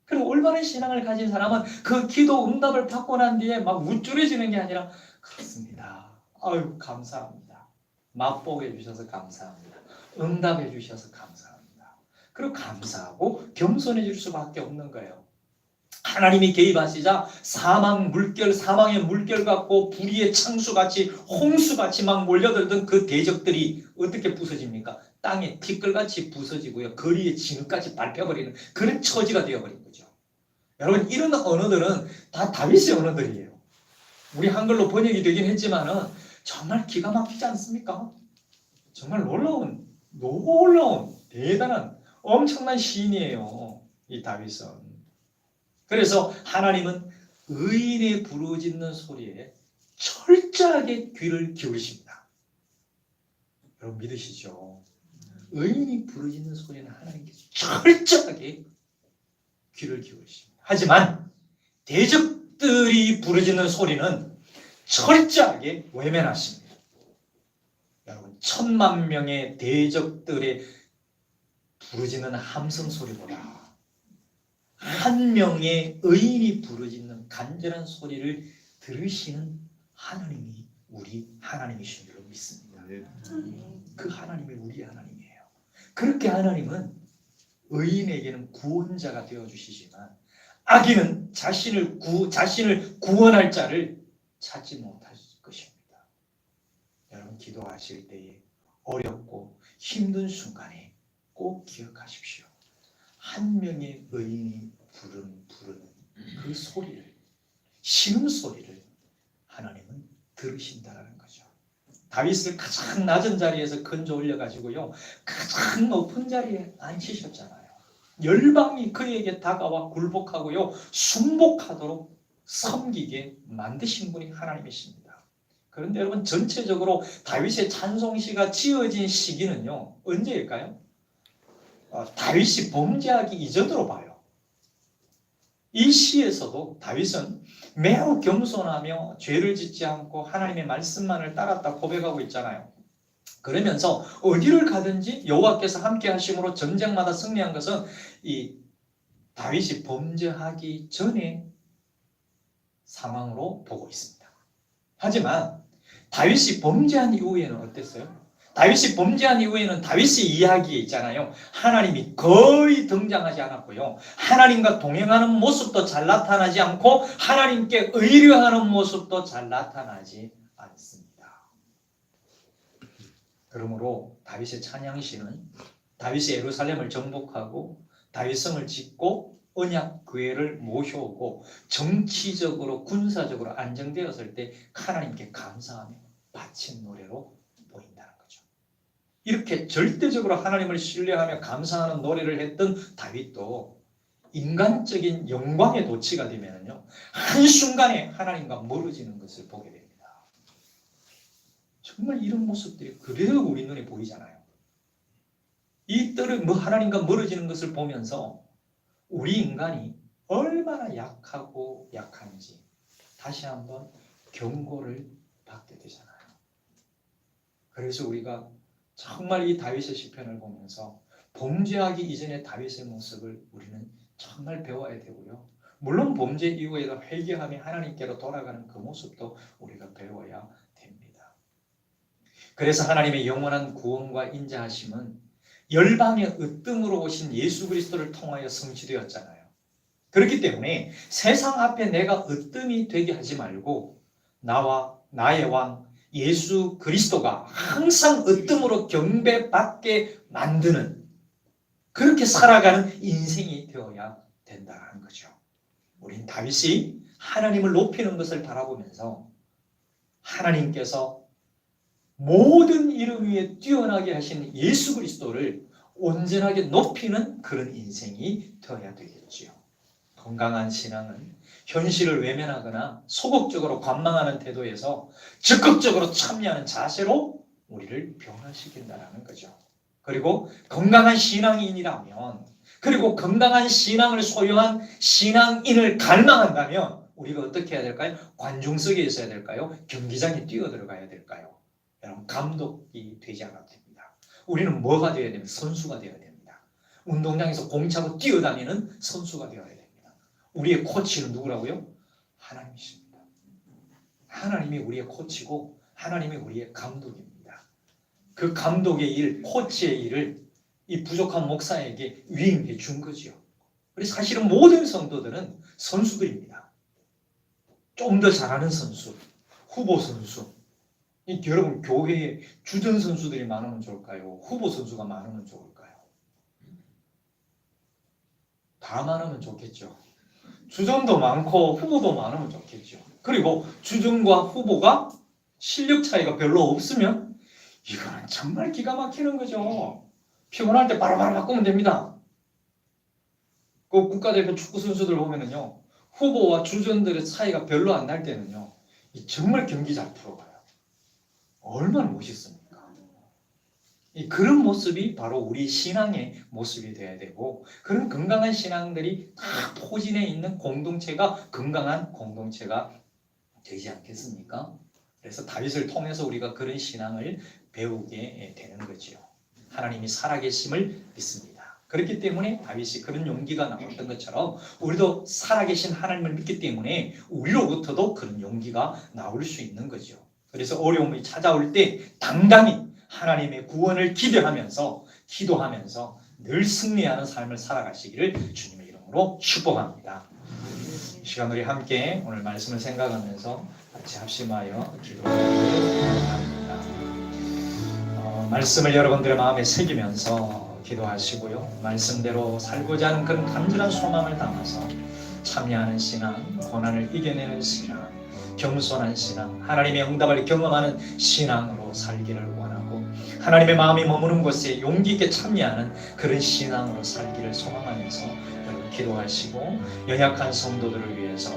그리고 올바른 신앙을 가진 사람은 그 기도 응답을 받고 난 뒤에 막 우쭐해지는 게 아니라 그렇습니다. 아유, 감사합니다. 맛보게 해주셔서 감사합니다. 응답해 주셔서 감사합니다. 그리고 감사하고 겸손해질 수밖에 없는 거예요. 하나님이 개입하시자 사망의 물결 같고 불의의 창수같이 홍수같이 막 몰려들던 그 대적들이 어떻게 부서집니까? 땅에 티끌같이 부서지고요. 거리에 진흙같이 밟혀버리는 그런 처지가 되어버린 거죠. 여러분, 이런 언어들은 다 다윗의 언어들이에요. 우리 한글로 번역이 되긴 했지만은 정말 기가 막히지 않습니까? 정말 놀라운 대단한 엄청난 시인이에요. 이 다윗은. 그래서 하나님은 의인의 부르짖는 소리에 철저하게 귀를 기울이십니다. 여러분 믿으시죠? 의인이 부르짖는 소리는 하나님께서 철저하게 귀를 기울이십니다. 하지만 대적들이 부르짖는 소리는 철저하게 외면하십니다. 여러분, 1000만 명의 대적들의 부르짖는 함성 소리보다 한 명의 의인이 부르짖는 간절한 소리를 들으시는 하나님이 우리 하나님이신 줄로 믿습니다. 그 하나님이 우리 하나님이에요. 그렇게 하나님은 의인에게는 구원자가 되어주시지만 악인은 자신을 구원할 자를 찾지 못할 것입니다. 여러분, 기도하실 때에 어렵고 힘든 순간에 꼭 기억하십시오. 한 명의 의인이 부르는 그 소리를, 신음소리를 하나님은 들으신다는 거죠. 다윗을 가장 낮은 자리에서 건져 올려가지고요, 가장 높은 자리에 앉히셨잖아요. 열방이 그에게 다가와 굴복하고요, 순복하도록 섬기게 만드신 분이 하나님이십니다. 그런데 여러분, 전체적으로 다윗의 찬송시가 지어진 시기는요, 언제일까요? 다윗이 범죄하기 이전으로 봐요. 이 시에서도 다윗은 매우 겸손하며 죄를 짓지 않고 하나님의 말씀만을 따랐다 고백하고 있잖아요. 그러면서 어디를 가든지 여호와께서 함께 하심으로 전쟁마다 승리한 것은 이 다윗이 범죄하기 전에 상황으로 보고 있습니다. 하지만 다윗이 범죄한 이후에는 어땠어요? 다윗이 범죄한 이후에는 다윗의 이야기에 있잖아요. 하나님이 거의 등장하지 않았고요. 하나님과 동행하는 모습도 잘 나타나지 않고 하나님께 의뢰하는 모습도 잘 나타나지 않습니다. 그러므로 다윗의 찬양시는 다윗이 예루살렘을 정복하고 다윗성을 짓고 언약 교회를 모셔오고 정치적으로 군사적으로 안정되었을 때 하나님께 감사하며 바친 노래로 보인다는 거죠. 이렇게 절대적으로 하나님을 신뢰하며 감사하는 노래를 했던 다윗도 인간적인 영광의 도취가 되면요 한순간에 하나님과 멀어지는 것을 보게 됩니다. 정말 이런 모습들이 그대로 우리 눈에 보이잖아요. 이 떨을 하나님과 멀어지는 것을 보면서 우리 인간이 얼마나 약하고 약한지 다시 한번 경고를 받게 되잖아요. 그래서 우리가 정말 이 다윗의 시편을 보면서 범죄하기 이전의 다윗의 모습을 우리는 정말 배워야 되고요. 물론 범죄 이후에도 회개하며 하나님께로 돌아가는 그 모습도 우리가 배워야 됩니다. 그래서 하나님의 영원한 구원과 인자하심은 열방의 으뜸으로 오신 예수 그리스도를 통하여 성취되었잖아요. 그렇기 때문에 세상 앞에 내가 으뜸이 되게 하지 말고 나와 나의 왕 예수 그리스도가 항상 으뜸으로 경배받게 만드는 그렇게 살아가는 인생이 되어야 된다는 거죠. 우린 다윗이 하나님을 높이는 것을 바라보면서 하나님께서 모든 이름 위에 뛰어나게 하신 예수 그리스도를 온전하게 높이는 그런 인생이 되어야 되겠지요. 건강한 신앙은 현실을 외면하거나 소극적으로 관망하는 태도에서 적극적으로 참여하는 자세로 우리를 변화시킨다는 거죠. 그리고 건강한 신앙인이라면 그리고 건강한 신앙을 소유한 신앙인을 갈망한다면 우리가 어떻게 해야 될까요? 관중석에 있어야 될까요? 경기장에 뛰어들어가야 될까요? 여러분 감독이 되지 않아도 됩니다. 우리는 뭐가 되어야 됩니까? 선수가 되어야 됩니다. 운동장에서 공 차고 뛰어다니는 선수가 되어야 됩니다. 우리의 코치는 누구라고요? 하나님이십니다. 하나님이 우리의 코치고 하나님이 우리의 감독입니다. 그 감독의 일, 코치의 일을 이 부족한 목사에게 위임해 준 거지요. 그래서 사실은 모든 성도들은 선수들입니다. 좀 더 잘하는 선수, 후보 선수. 여러분 교회에 주전 선수들이 많으면 좋을까요? 후보 선수가 많으면 좋을까요? 다 많으면 좋겠죠. 주전도 많고 후보도 많으면 좋겠죠. 그리고 주전과 후보가 실력 차이가 별로 없으면 이거는 정말 기가 막히는 거죠. 피곤할 때 바로바로 바꾸면 됩니다. 그 국가대표 축구 선수들 보면은요, 후보와 주전들의 차이가 별로 안 날 때는요, 정말 경기 잘 풀어가요. 얼마나 멋있습니까? 그런 모습이 바로 우리 신앙의 모습이 되어야 되고 그런 건강한 신앙들이 다 포진해 있는 공동체가 건강한 공동체가 되지 않겠습니까? 그래서 다윗을 통해서 우리가 그런 신앙을 배우게 되는 거지요. 하나님이 살아계심을 믿습니다. 그렇기 때문에 다윗이 그런 용기가 나왔던 것처럼 우리도 살아계신 하나님을 믿기 때문에 우리로부터도 그런 용기가 나올 수 있는 거죠. 그래서 어려움이 찾아올 때 당당히 하나님의 구원을 기대하면서 기도하면서 늘 승리하는 삶을 살아가시기를 주님의 이름으로 축복합니다. 이 시간 우리 함께 오늘 말씀을 생각하면서 같이 합심하여 기도하기를 바랍니다. 말씀을 여러분들의 마음에 새기면서 기도하시고요. 말씀대로 살고자 하는 그런 간절한 소망을 담아서 참여하는 신앙, 고난을 이겨내는 신앙, 겸손한 신앙, 하나님의 응답을 경험하는 신앙으로 살기를 원하고 하나님의 마음이 머무는 곳에 용기 있게 참여하는 그런 신앙으로 살기를 소망하면서 여러분 기도하시고 연약한 성도들을 위해서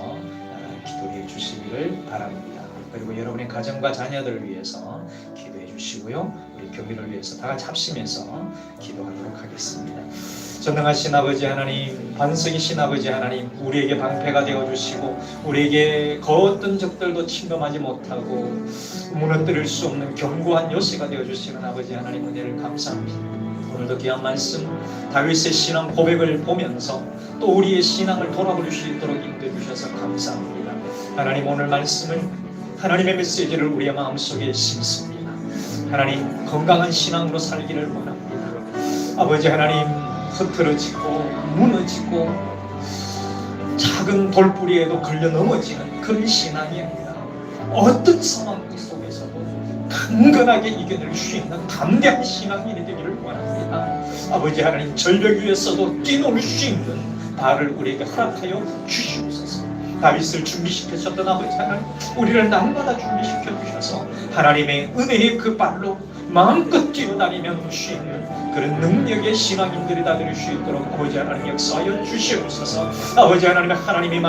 기도해 주시기를 바랍니다. 그리고 여러분의 가정과 자녀들을 위해서 기도해 주시고요. 우리 교회를 위해서 다 같이 합심해서 기도하도록 하겠습니다. 전능하신 아버지 하나님, 반석이신 아버지 하나님, 우리에게 방패가 되어주시고 우리에게 그 어떤 적들도 침범하지 못하고 무너뜨릴 수 없는 견고한 요새가 되어주시는 아버지 하나님 은혜를 감사합니다. 오늘도 귀한 말씀 다윗의 신앙 고백을 보면서 또 우리의 신앙을 돌아볼 수 있도록 인도해 주셔서 감사합니다. 하나님, 오늘 말씀을 하나님의 메시지를 우리의 마음속에 심습니다. 하나님, 건강한 신앙으로 살기를 원합니다. 아버지 하나님, 흐트러지고 무너지고 작은 돌뿌리에도 걸려 넘어지는 그런 신앙이 아니라 어떤 상황 속에서도 강건하게 이겨낼 수 있는 담대한 신앙이 되기를 원합니다. 아버지 하나님, 절벽 위에서도 뛰놀 수 있는 발을 우리에게 허락하여 주시옵소서. 다윗을 준비시키셨던 아버지 하나님, 우리를 날마다 준비시켜 주셔서 하나님의 은혜의 그 발로 마음껏 뛰어다니며 놀 수 있는 그런 능력의 신앙인들이 다 될 수 있도록 아버지 하나님 역사하여 주시옵소서. 아버지 하나님, 하나님의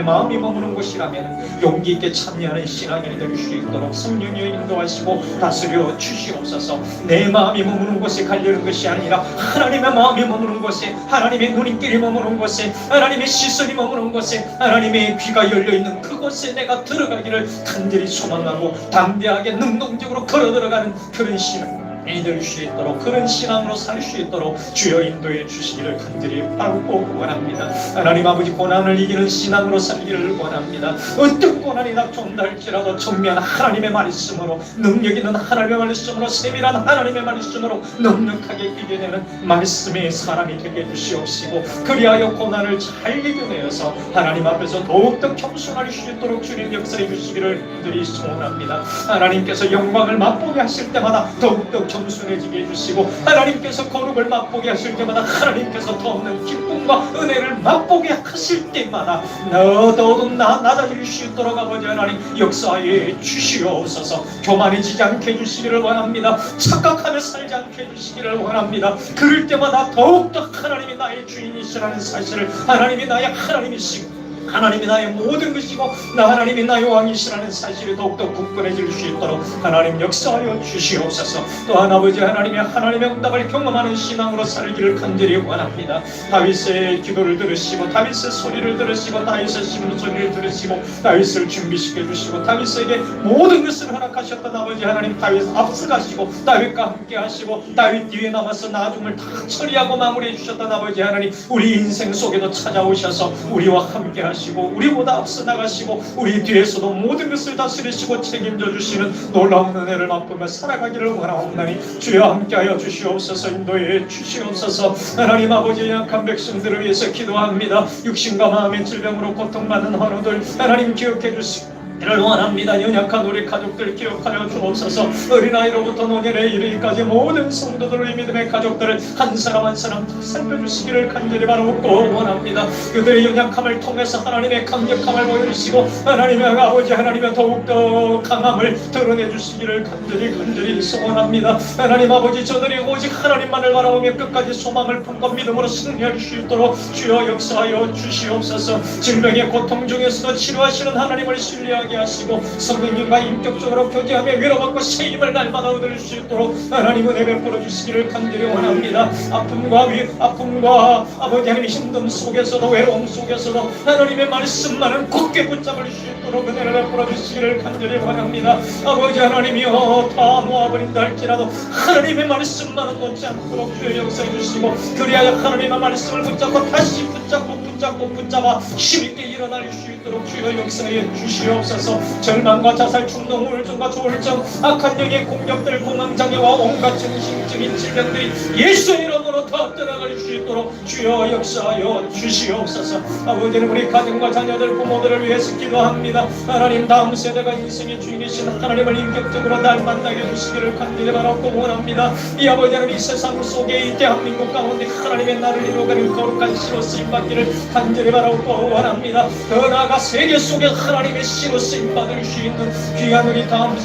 마음이 머무는 곳이라면 용기 있게 참여하는 신앙인이 될 수 있도록 성령이 인도하시고 다스려 주시옵소서. 내 마음이 머무는 곳에 가려는 것이 아니라 하나님의 마음이 머무는 곳에, 하나님의 눈길이 머무는 곳에, 하나님의 시선이 머무는 곳에, 하나님의 귀가 열려있는 그곳에 내가 들어가기를 간절히 소망하고 담대하게 능동적으로 걸어 들어가는 그런 신앙 될 수 있도록, 그런 신앙으로 살 수 있도록 주여 인도해 주시기를 간절히 바라고 원합니다. 하나님 아버지, 고난을 이기는 신앙으로 살기를 원합니다. 어떤 고난이 닥쳐온다 할지라도 정면 하나님의 말씀으로, 능력 있는 하나님의 말씀으로, 세밀한 하나님의 말씀으로 넉넉하게 이겨내는 말씀의 사람이 되게 해주시옵시고, 그리하여 고난을 잘 이겨내어서 하나님 앞에서 더욱더 겸손할 수 있도록 주님 역사해 주시기를 간절히 소원합니다. 하나님께서 영광을 맛보게 하실 때마다 더욱더 겸손해지게 해주시고, 하나님께서 거룩을 맛보게 하실 때마다 하나님께서 더 없는 기쁨과 은혜를 맛보게 하실 때마다 더더욱 낮아질 수 있도록 아버지 하나님 역사해 주시옵소서. 교만해지지 않게 해주시기를 원합니다. 착각하며 살지 않게 해주시기를 원합니다. 그럴 때마다 더욱더 하나님이 나의 주인이시라는 사실을, 하나님이 나의 하나님이시고 하나님이 나의 모든 것이고 나 하나님이 나의 왕이시라는 사실이 더욱더 굳건해질 수 있도록 하나님 역사하여 주시옵소서. 또한 아버지 하나님의 응답을 경험하는 신앙으로 살기를 간절히 원합니다. 다윗의 기도를 들으시고, 다윗의 소리를 들으시고, 다윗의 씹는 소리를 들으시고, 다윗을 준비시켜 주시고, 다윗에게 모든 것을 허락하셨던 아버지 하나님, 다윗 앞서가시고 다윗과 함께 하시고 다윗 뒤에 남아서 나중을 다 처리하고 마무리해 주셨던 아버지 하나님, 우리 인생 속에도 찾아오셔서 우리와 함께 하시고 우리보다 앞서 나가시고 우리 뒤에서도 모든 것을 다스리시고 책임져 주시는 놀라운 은혜를 맛보며 살아가기를 원하옵나니 주여 함께하여 주시옵소서. 인도해 주시옵소서. 하나님 아버지, 약한 백성들을 위해서 기도합니다. 육신과 마음의 질병으로 고통받는 환우들 하나님 기억해 주시고 이를 원합니다. 연약한 우리 가족들 기억하여 주옵소서. 어린아이로부터 노년에 이르기까지 모든 성도들의 믿음의 가족들을 한 사람 한 사람 살펴주시기를 간절히 바라고 원합니다. 그들의 연약함을 통해서 하나님의 강력함을 보여주시고 하나님의 아버지 하나님의 더욱더 강함을 드러내 주시기를 간절히 소원합니다. 하나님 아버지, 저들이 오직 하나님만을 바라보며 끝까지 소망을 품고 믿음으로 승리할 수 있도록 주여 역사하여 주시옵소서. 질병의 고통 중에서도 치료하시는 하나님을 신뢰하게 하시고 성령님과 인격적으로 교제하며 위로받고 세임을 날마다 얻을 수 있도록 하나님 은혜 베풀어 주시기를 간절히 원합니다. 아픔과 아버지 하나님의 힘듦 속에서도 외로움 속에서도 하나님의 말씀만은 굳게 붙잡을 수 있도록 은혜를 베풀어 주시기를 간절히 원합니다. 아버지 하나님이여, 다 놓아버린다 할지라도 하나님의 말씀만은 놓지 않도록 주여 역사해 주시고, 그리하여 하나님의 말씀을 붙잡고 다시 붙잡아 힘있게 일어날 수 있도록 주여 역사해 주시옵소서. 절망과 자살, 충동, 우울증과 조울증, 악한 영의 공격들, 공황장애와 온갖 정신적인 질병들이 예수의 이름으로 다 떠나갈 수 있도록 주여 역사하여 주시옵소서. 아버지는 우리 가정과 자녀들, 부모들을 위해서 기도합니다. 하나님, 다음 세대가 인생의 주인이신 하나님을 인격적으로 날 만나게 해주시기를 간절히 바라고 원합니다. 이 아버지는 이 세상 속에 이 대한민국 가운데 하나님의 나를 이루어가는 거룩한 시로 쓰임받기를 간절히 바라고 원합니다. 더 나아가 세계 속에 하나님의 시로 쓰임받을 수 있는 귀한 우리 다음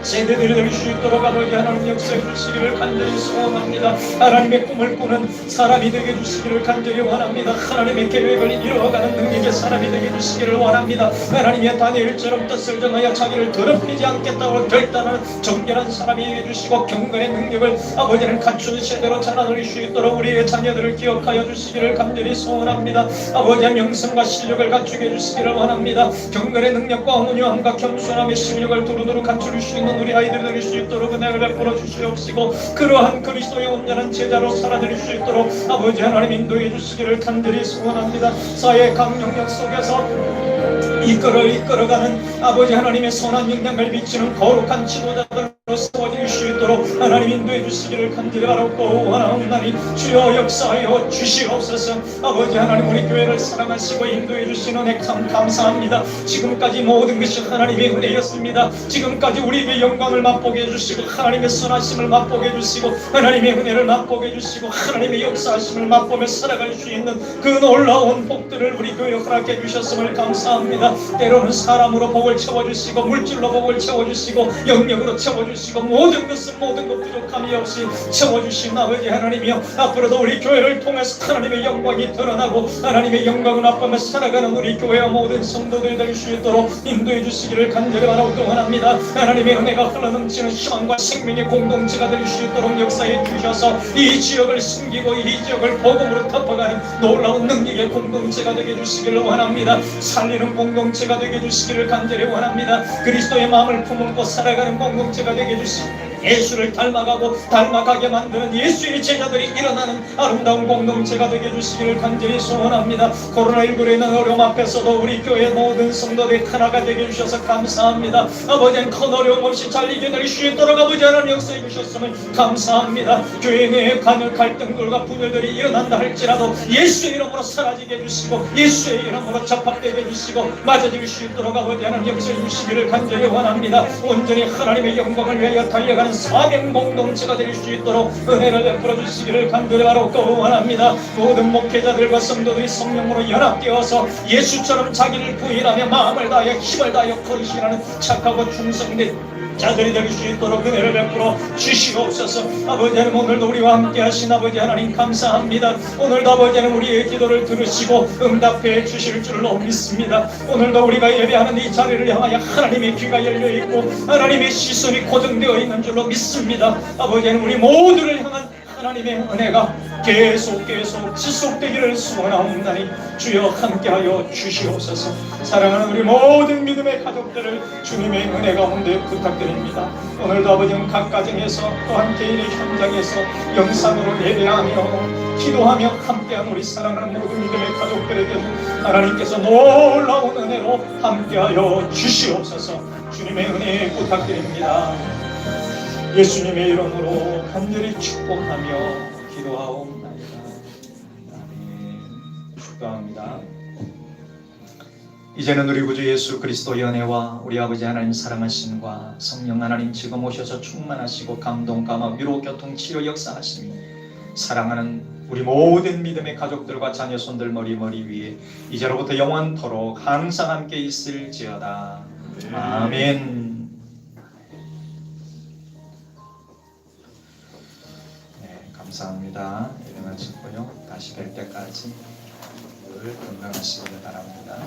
세대들이 될 수 있도록 아버지 하나님 역사해 주시기를 간절히 소원합니다. 하나님의 꿈을 꾸는 사람이 되게 주시기를 간절히 원합니다. 하나님의 계획을 이루어가는 능력의 사람이 되게 주시기를 원합니다. 하나님의 다니엘처럼 뜻을 정하여 자기를 더럽히지 않겠다고 결단하는 정결한 사람이 되게 주시고 경건의 능력을 아버지는 갖춘 세대로 자라날 수 있도록 우리의 자녀들을 기억하여 주시기를 간절히 소원합니다. 아버지의 명성과 실력을 갖추게 해주시기를 원합니다. 경건의 능력과 온유함과 겸손함의 실력을 두루두루 갖출 수 있는 우리 아이들 되실 수 있도록 은혜를 베풀어 주시옵시고 그러한 그리스도의 온전한 제자로 살아낼 수 있도록 아버지 하나님 인도해 주시기를 간절히 소원합니다. 사회 강력력 속에서 이끌어가는 아버지 하나님의 선한 영향을 비치는 거룩한 지도자들로 세워질 수 있도록 하나님 인도해 주시기를 간절히 바라고 원하옵나니 주여 역사하여 주시옵소서. 아버지 하나님 우리 교회를 사랑하시고 인도해 주시는 은혜 감사합니다. 지금까지 모든 것이 하나님의 은혜였습니다. 지금까지 우리에게 영광을 맛보게 해주시고 하나님의 선하심을 맛보게 해주시고 하나님의 은혜를 맛보게 해주시고 하나님의 역사하심을 맛보며 살아갈 수 있는 그 놀라운 복들을 우리 교회에 허락해 주셨음을 감사합니다. 때로는 사람으로 복을 채워주시고 물질로 복을 채워주시고 영역으로 채워주시고 모든 것은 모든 것 부족함이 없이 채워주신 아버지 하나님이여 앞으로도 우리 교회를 통해서 하나님의 영광이 드러나고 하나님의 영광을 맛보며 살아가는 우리 교회와 모든 성도들 될 수 있도록 인도해 주시기를 간절히 바라고 원합니다. 하나님의 은혜가 흘러넘치는 희망과 생명의 공동체가 될 수 있도록 역사해 주셔서 이 지역을 숨기고 이 지역을 복음으로 덮어가는 놀라운 능력의 공동체가 되게 해주시기를 원합니다. 살리는 공동체가 되게 해주시기를 간절히 원합니다. 그리스도의 마음을 품고 살아가는 공동체가 되게 해주시고 예수를 닮아가게 만드는 예수의 제자들이 일어나는 아름다운 공동체가 되게 해주시기를 간절히 소원합니다. 코로나19로 인한 어려움 앞에서도 우리 교회 모든 성도들이 하나가 되게 해주셔서 감사합니다. 아버지는 큰 어려움 없이 잘 이겨낼 수 있도록 아버지 하나님 역사해 주셨음을 감사합니다. 교회 내에 간을 갈등들과 분열들이 일어난다 할지라도 예수의 이름으로 사라지게 해주시고 예수의 이름으로 접합되게 해주시고 맞아질 수 있도록 아버지 하나님 역사해 주시기를 간절히 원합니다. 온전히 하나님의 영광을 위하여 달려가는 사명 공동체가 될 수 있도록 은혜를 베풀어 주시기를 간절히 바라고 원합니다. 모든 목회자들과 성도들이 성령으로 연합되어서 예수처럼 자기를 부인하며 마음을 다하여 힘을 다하여 거리시라는 착하고 충성된 자들이 될 수 있도록 은혜를 베풀어 주시옵소서. 아버지 하나님 오늘도 우리와 함께 하신 아버지 하나님 감사합니다. 오늘도 아버지 하나님 우리의 기도를 들으시고 응답해 주실 줄로 믿습니다. 오늘도 우리가 예배하는 이 자리를 향하여 하나님의 귀가 열려있고 하나님의 시선이 고정되어 있는 줄로 믿습니다. 아버지 하나님 우리 모두를 향한 하나님의 은혜가 계속 지속되기를 소원하옵나니 주여 함께하여 주시옵소서. 사랑하는 우리 모든 믿음의 가족들을 주님의 은혜 가운데 부탁드립니다. 오늘도 아버지는 각 가정에서 또한 개인의 현장에서 영상으로 예배하며 기도하며 함께한 우리 사랑하는 모든 믿음의 가족들에게 하나님께서 놀라운 은혜로 함께하여 주시옵소서. 주님의 은혜 부탁드립니다. 예수님의 이름으로 간절히 축복하며 기도하옵나이다. 아멘. 축도합니다. 이제는 우리 구주 예수 그리스도의 은혜와 우리 아버지 하나님 사랑하심과 성령 하나님 지금 오셔서 충만하시고 감동 감화 위로 교통 치료 역사하시니 사랑하는 우리 모든 믿음의 가족들과 자녀손들 머리 위에 이제로부터 영원토록 항상 함께 있을지어다. 아멘. 감사합니다. 예배 마치고요. 다시 뵐 때까지 늘 건강하시길 바랍니다.